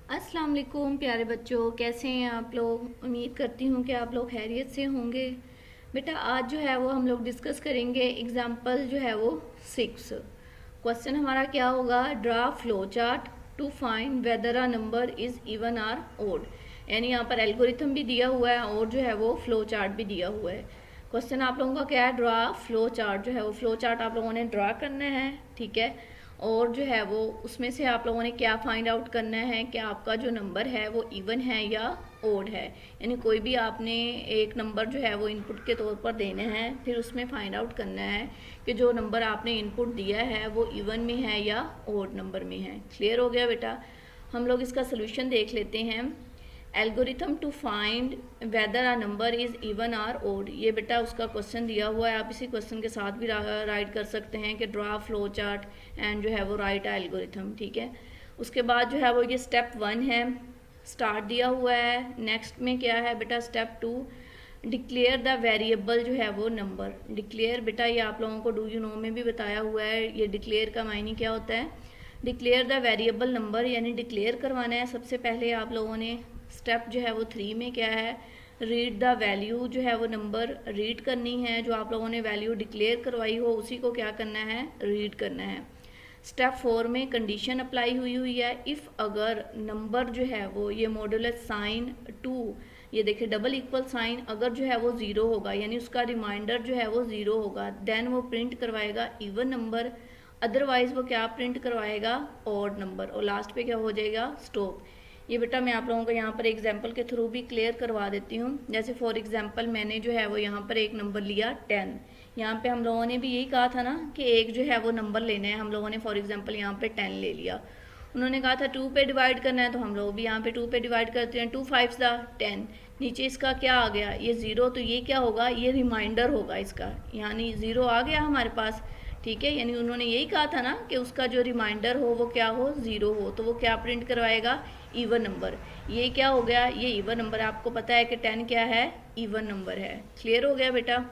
अस्सलाम वालेकुम प्यारे बच्चों, कैसे हैं आप लोग। उम्मीद करती हूँ कि आप लोग खैरियत से होंगे। बेटा आज जो है वो हम लोग डिस्कस करेंगे एग्जाम्पल जो है वो 6। क्वेश्चन हमारा क्या होगा, draw flow chart to find whether a number is even or odd. यानी यहाँ पर एल्गोरिथम भी दिया हुआ है और जो है वो फ्लो चार्ट भी दिया हुआ है। क्वेश्चन आप लोगों का क्या है, ड्रा फ्लो चार्ट जो है वो फ्लो चार्ट आप लोगों ने ड्रा करना है, ठीक है। और जो है वो उसमें से आप लोगों ने क्या फाइंड आउट करना है कि आपका जो नंबर है वो इवन है या ओड है। यानी कोई भी आपने एक नंबर जो है वो इनपुट के तौर पर देने हैं, फिर उसमें फाइंड आउट करना है कि जो नंबर आपने इनपुट दिया है वो इवन में है या ओड नंबर में है। क्लियर हो गया बेटा। हम लोग इसका सोल्यूशन देख लेते हैं। Algorithm to find whether a number is even or odd, ये बेटा उसका क्वेश्चन दिया हुआ है। आप इसी क्वेश्चन के साथ भी राइट कर सकते हैं कि ड्रा फ्लो चार्ट एंड जो है वो राइट अ एल्गोरिथम, ठीक है। उसके बाद जो है वो ये स्टेप 1 है, स्टार्ट दिया हुआ है। नेक्स्ट में क्या है बेटा, स्टेप 2 डिक्लेयर द वेरिएबल जो है वो नंबर। डिक्लेयर बेटा ये आप लोगों को डू यू नो में भी बताया हुआ है। ये डिक्लेयर का मायने क्या होता है, डिक्लेयर द वेरिएबल नंबर, यानी डिक्लेयर करवाना है। सबसे पहले आप लोगों ने स्टेप जो है वो 3 में क्या है, रीड द वैल्यू जो है वो नंबर रीड करनी है। जो आप लोगों ने वैल्यू डिक्लेयर करवाई हो उसी को क्या करना है, रीड करना है। स्टेप 4 में कंडीशन अप्लाई हुई है। इफ़ अगर नंबर जो है वो ये मॉडुलस साइन 2, ये देखिए डबल इक्वल साइन, अगर जो है वो 0 होगा यानी उसका रिमाइंडर जो है वो 0 होगा, देन वो प्रिंट करवाएगा इवन नंबर। अदरवाइज वो क्या प्रिंट करवाएगा, ऑड नंबर। और लास्ट पे क्या हो जाएगा, स्टॉप। ये बेटा मैं आप लोगों को यहाँ पर एग्जाम्पल के थ्रू भी क्लियर करवा देती हूँ। जैसे फॉर एग्जाम्पल मैंने जो है वो यहाँ पर एक नंबर लिया 10। यहाँ पे हम लोगों ने भी यही कहा था ना कि एक जो है वो नंबर लेना है। हम लोगों ने फॉर एग्जाम्पल यहाँ पे 10 ले लिया। उन्होंने कहा था 2 पे डिवाइड करना है, तो हम लोग भी यहाँ पे 2 पे डिवाइड करते हैं। 2 5 10। नीचे इसका क्या आ गया, ये 0, तो ये क्या होगा, ये रिमाइंडर होगा इसका, यानी 0 आ गया हमारे पास, ठीक है। यानी उन्होंने यही कहा था ना कि उसका जो रिमाइंडर हो वो क्या हो, 0 हो, तो वो क्या प्रिंट करवाएगा, इवन नंबर। ये क्या हो गया, ये इवन नंबर। आपको पता है कि 10 क्या है, इवन नंबर है। क्लियर हो गया बेटा।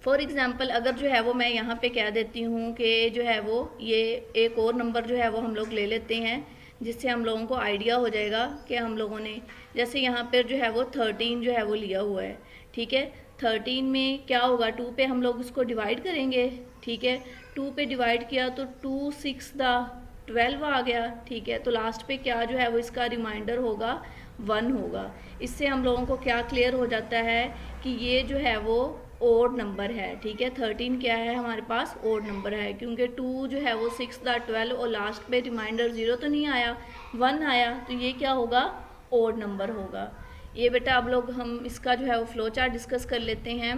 फॉर एग्जाम्पल अगर जो है वो मैं यहाँ पे कह देती हूँ कि जो है वो ये एक और नंबर जो है वो हम लोग ले लेते हैं, जिससे हम लोगों को आइडिया हो जाएगा कि हम लोगों ने जैसे यहाँ पर जो है वो 13 जो है वो लिया हुआ है, ठीक है। 13 में क्या होगा, 2 पे हम लोग इसको डिवाइड करेंगे, ठीक है। 2 पे डिवाइड किया तो 2 6 12 आ गया, ठीक है। तो लास्ट पे क्या जो है वो इसका रिमाइंडर होगा 1 होगा। इससे हम लोगों को क्या क्लियर हो जाता है कि ये जो है वो ओड नंबर है, ठीक है। 13 क्या है हमारे पास, ओड नंबर है, क्योंकि 2 जो है वो 6 12 और लास्ट पे रिमाइंडर 0 तो नहीं आया, 1 आया, तो ये क्या होगा, ओड नंबर होगा। ये बेटा अब लोग हम इसका जो है वो फ्लो चार्ट डिस्कस कर लेते हैं।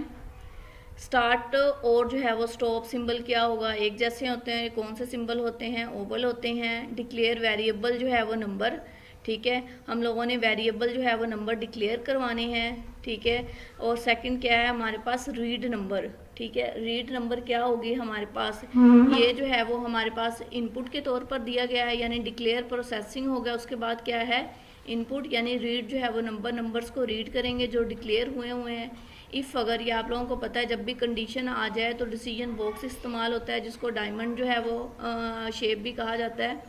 स्टार्ट और जो है वो स्टॉप सिंबल क्या होगा, एक जैसे होते हैं। कौन से सिंबल होते हैं, ओवल होते हैं। डिक्लेयर वेरिएबल जो है वो नंबर, ठीक है। हम लोगों ने वेरिएबल जो है वो नंबर डिक्लेयर करवाने हैं, ठीक है। और सेकंड क्या है हमारे पास, रीड नंबर, ठीक है। रीड नंबर क्या होगी हमारे पास, ये जो है वो हमारे पास इनपुट के तौर पर दिया गया है, यानी डिक्लेयर प्रोसेसिंग हो गया। उसके बाद क्या है, इनपुट, यानी रीड जो है वो नंबर्स को रीड करेंगे जो डिक्लेयर हुए हैं। इफ़ अगर ये आप लोगों को पता है, जब भी कंडीशन आ जाए तो डिसीजन बॉक्स इस्तेमाल होता है, जिसको डायमंड जो है वो शेप भी कहा जाता है।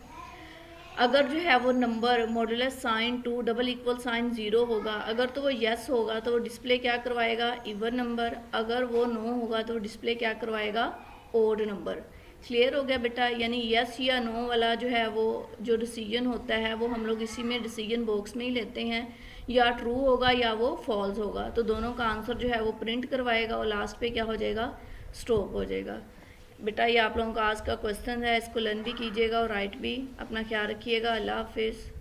अगर जो है वो number modulus sign 2 double equal sign 0 होगा, अगर तो वो यस होगा तो वो डिस्प्ले क्या करवाएगा, इवन नंबर। अगर वो नो होगा तो डिस्प्ले क्या करवाएगा, ओड नंबर। क्लियर हो गया बेटा। यानी यस या नो वाला जो है वो जो डिसीजन होता है वो हम लोग इसी में डिसीजन बॉक्स में ही लेते हैं, या ट्रू होगा या वो फॉल्स होगा, तो दोनों का आंसर जो है वो प्रिंट करवाएगा और लास्ट पे क्या हो जाएगा, स्टॉप हो जाएगा। बेटा ये आप लोगों का आज का क्वेश्चन है, इसको लर्न भी कीजिएगा और राइट भी। अपना ख्याल रखिएगा। अल्लाह हाफिज़।